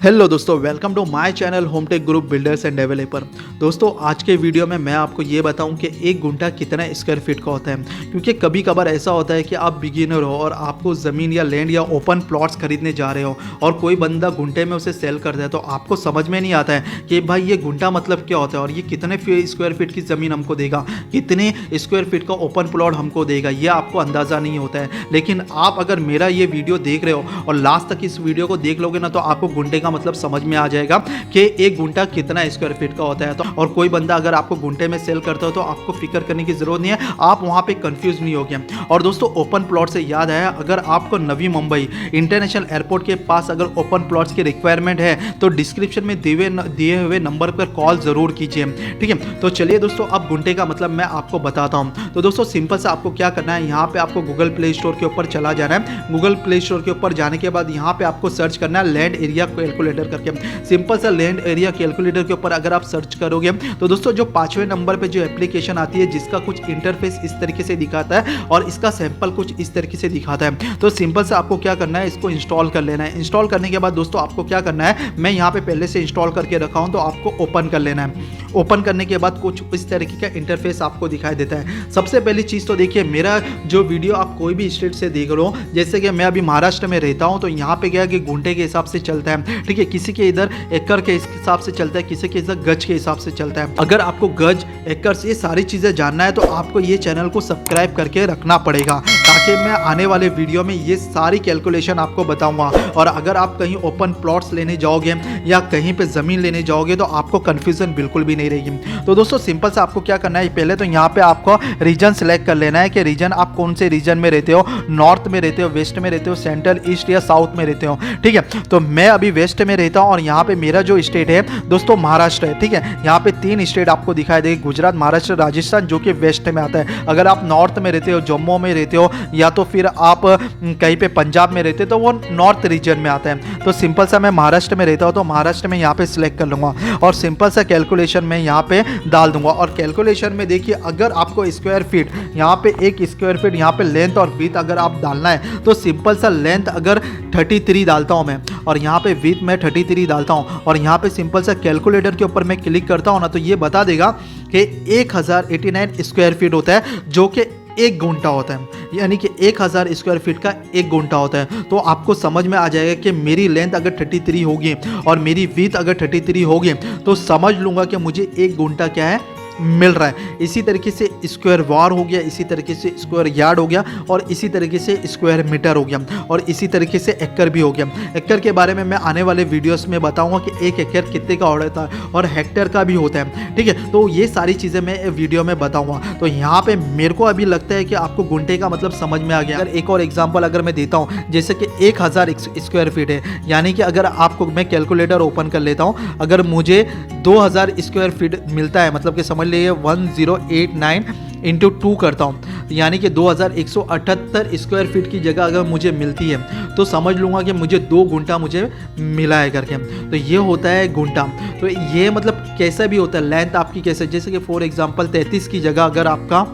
Hello दोस्तों, welcome to my channel Hometech group builders and developer. दोस्तों आज के वीडियो में मैं आपको ये बताऊं कि एक गुंठा कितना स्क्वायर फीट का होता है, क्योंकि कभी कभार ऐसा होता है कि आप बिगिनर हो और आपको ज़मीन या लैंड या ओपन प्लॉट्स खरीदने जा रहे हो और कोई बंदा गुंठे में उसे सेल करता है, तो आपको समझ में नहीं आता है कि भाई ये गुंठा मतलब क्या होता है और ये कितने स्क्वायर फीट की ज़मीन हमको देगा, कितने स्क्वायर फीट का ओपन प्लॉट हमको देगा, ये आपको अंदाज़ा नहीं होता है। लेकिन आप अगर मेरा ये वीडियो देख रहे हो और लास्ट तक इस वीडियो को देख लोगे ना, तो आपको गुंठे का मतलब समझ में आ जाएगा कि एक गुंठा कितना स्क्वायर फीट का होता है। तो और कोई बंदा अगर आपको गुंठे में सेल करता हो तो आपको फिक्र करने की जरूरत नहीं है, आप वहां पे कंफ्यूज नहीं होगे। और दोस्तों ओपन प्लॉट से याद आया, अगर आपको नवी मुंबई इंटरनेशनल एयरपोर्ट के पास अगर ओपन प्लॉट्स की रिक्वायरमेंट है तो डिस्क्रिप्शन में दिए हुए नंबर पर कॉल जरूर कीजिए, ठीक है। तो चलिए दोस्तों, अब गुंठे का मतलब मैं आपको बताता हूं। तो दोस्तों सिंपल से आपको क्या करना है, यहाँ पे आपको गूगल प्ले स्टोर के ऊपर चला जाना है। गूगल प्ले स्टोर के ऊपर जाने के बाद यहाँ पे आपको सर्च करना है लैंड एरिया कैलकुलेटर करके। सिंपल सा लैंड एरिया कैलकुलेटर के ऊपर अगर आप सर्च करोगे तो दोस्तों जो 5वें नंबर पे जो एप्लीकेशन आती है जिसका कुछ इंटरफेस इस तरीके से दिखाता है और इसका सैंपल कुछ इस तरीके से दिखाता है। तो सिंपल से आपको क्या करना है, इसको इंस्टॉल कर लेना है। इंस्टॉल करने के बाद दोस्तों आपको क्या करना है, मैं यहाँ पे पहले से इंस्टॉल करके रखा हूँ, तो आपको ओपन कर लेना है। ओपन करने के बाद कुछ इस तरीके का इंटरफेस आपको दिखाई देता है। सबसे पहली चीज़ तो देखिए, मेरा जो वीडियो आप कोई भी स्टेट से देख रहे हो, जैसे कि मैं अभी महाराष्ट्र में रहता हूँ, तो यहाँ पे क्या कि घंटे के हिसाब से चलता है, ठीक है। किसी के इधर एकड़ के हिसाब से चलता है, किसी के इधर गज के हिसाब से चलता है। अगर आपको गज, एकड़ ये सारी चीज़ें जानना है तो आपको ये चैनल को सब्सक्राइब करके रखना पड़ेगा, ताकि मैं आने वाले वीडियो में ये सारी कैलकुलेशन आपको बताऊंगा। और अगर आप कहीं ओपन प्लॉट्स लेने जाओगे या कहीं पे ज़मीन लेने जाओगे तो आपको कन्फ्यूज़न बिल्कुल भी नहीं रहेगी। तो दोस्तों सिंपल से आपको क्या करना है, पहले तो यहाँ पे आपको रीजन सेलेक्ट कर लेना है कि रीजन आप कौन से रीजन में रहते हो, नॉर्थ में रहते हो, वेस्ट में रहते हो, सेंट्रल, ईस्ट या साउथ में रहते हो, ठीक है। तो मैं अभी वेस्ट में रहता हूँ और यहाँ पे मेरा जो स्टेट है दोस्तों महाराष्ट्र है, ठीक है। यहाँ पे 3 स्टेट आपको दिखाई देगी, गुजरात, महाराष्ट्र, राजस्थान, जो कि वेस्ट में आता है। अगर आप नॉर्थ में रहते हो, जम्मू में रहते हो, या तो फिर आप कहीं पे पंजाब में रहते हो तो वो नॉर्थ रीजन में आता है। तो सिंपल सा मैं महाराष्ट्र में रहता हूँ तो महाराष्ट्र में यहाँ पे सिलेक्ट कर लूँगा और सिंपल सा कैलकुलेशन में यहाँ पे डाल दूंगा। और कैलकुलेशन में देखिए, अगर आपको स्क्वायर फीट यहाँ पे एक स्क्वायर फीट यहाँ पे लेंथ और विड्थ अगर आप डालना है तो सिंपल सा लेंथ अगर 33 डालता हूँ मैं और यहाँ पे विड्थ मैं 33 डालता हूँ और यहाँ पे सिंपल सा कैलकुलेटर के ऊपर मैं क्लिक करता हूँ ना, तो ये बता देगा कि 1089 स्क्वायर फीट होता है, जो कि एक गुंठा होता है, यानी कि 1000 स्क्वायर फीट का एक गुंठा होता है। तो आपको समझ में आ जाएगा कि मेरी लेंथ अगर 33 होगी और मेरी विड्थ अगर 33 होगी तो समझ लूँगा कि मुझे एक गुंठा क्या है मिल रहा है। इसी तरीके से स्क्वायर वार हो गया, इसी तरीके से स्क्वायर यार्ड हो गया और इसी तरीके से स्क्वायर मीटर हो गया और इसी तरीके से एकड़ भी हो गया। एकड़ के बारे में मैं आने वाले वीडियोस में बताऊंगा कि एक एकड़ कितने का होता है और हेक्टेयर का भी होता है, ठीक है। तो ये सारी चीज़ें मैं वीडियो में बताऊंगा। तो यहाँ पे मेरे को अभी लगता है कि आपको गुंठे का मतलब समझ में आ गया। अगर एक और एग्जाम्पल अगर मैं देता हूँ, जैसे कि 1000 स्क्वायर फीट है, यानी कि अगर आपको मैं कैलकुलेटर ओपन कर लेता हूँ, अगर मुझे 2000 स्क्वायर फीट मिलता है, मतलब कि समझ लीजिए 1089 इंटू 2 करता हूँ, यानी कि 2178 स्क्वायर फीट की जगह अगर मुझे मिलती है तो समझ लूँगा कि मुझे 2 गुंठा मुझे मिला है करके। तो ये होता है गुंठा। तो ये मतलब कैसा भी होता है, लेंथ आपकी कैसे, जैसे कि फॉर एग्जांपल 33 की जगह अगर आपका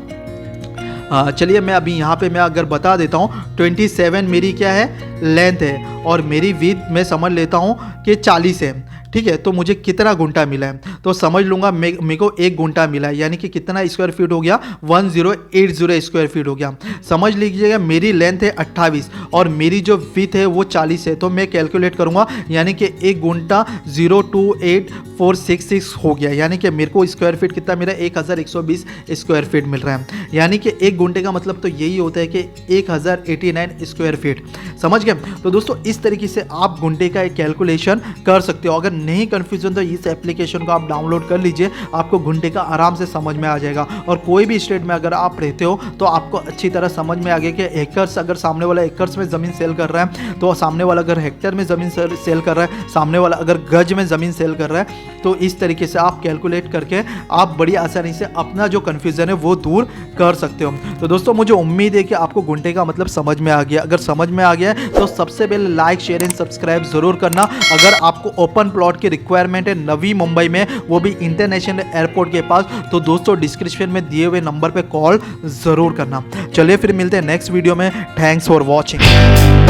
चलिए मैं अभी यहाँ पे मैं अगर बता देता हूँ 27 मेरी क्या है लेंथ है और मेरी विड्थ मैं समझ लेता हूँ कि 40 है, ठीक है। तो मुझे कितना गुंठा मिला है, तो समझ लूँगा मेरे को एक गुंठा मिला है, यानी कि कितना स्क्वायर फीट हो गया, 1080 स्क्वायर फीट हो गया। समझ लीजिएगा मेरी लेंथ है 28 और मेरी जो विड्थ है वो 40 है। तो मैं कैलकुलेट करूँगा, यानी कि एक गुंठा 028466 हो गया, यानी कि मेरे को स्क्वायर फीट कितना मिला, 1120 स्क्वायर फीट मिल रहा है। यानी कि एक गुंठे का मतलब तो यही होता है कि 1089 स्क्वायर फीट। समझ गए। तो दोस्तों इस तरीके से आप गुंठे का एक कैलकुलेशन कर सकते हो। अगर नहीं कन्फ्यूजन तो इस एप्लीकेशन को आप डाउनलोड कर लीजिए, आपको घंटे का आराम से समझ में आ जाएगा। और कोई भी स्टेट में अगर आप रहते हो तो आपको अच्छी तरह समझ में आ गया कि एकर्स, अगर सामने वाला एकर्स में ज़मीन सेल कर रहा है तो सामने वाला अगर हेक्टेयर में ज़मीन सेल कर रहा है, सामने वाला अगर गज में ज़मीन सेल कर रहा है, तो इस तरीके से आप कैलकुलेट करके आप बड़ी आसानी से अपना जो कन्फ्यूज़न है वो दूर कर सकते हो। तो दोस्तों मुझे उम्मीद है कि आपको घंटे का मतलब समझ में आ गया। अगर समझ में आ गया तो सबसे पहले लाइक, शेयर एंड सब्सक्राइब जरूर करना। अगर आपको ओपन प्लॉट की रिक्वायरमेंट है नवी मुंबई में, वो भी इंटरनेशनल एयरपोर्ट के पास, तो दोस्तों डिस्क्रिप्शन में दिए हुए नंबर पे कॉल जरूर करना। चलिए फिर मिलते हैं नेक्स्ट वीडियो में। Thanks for watching.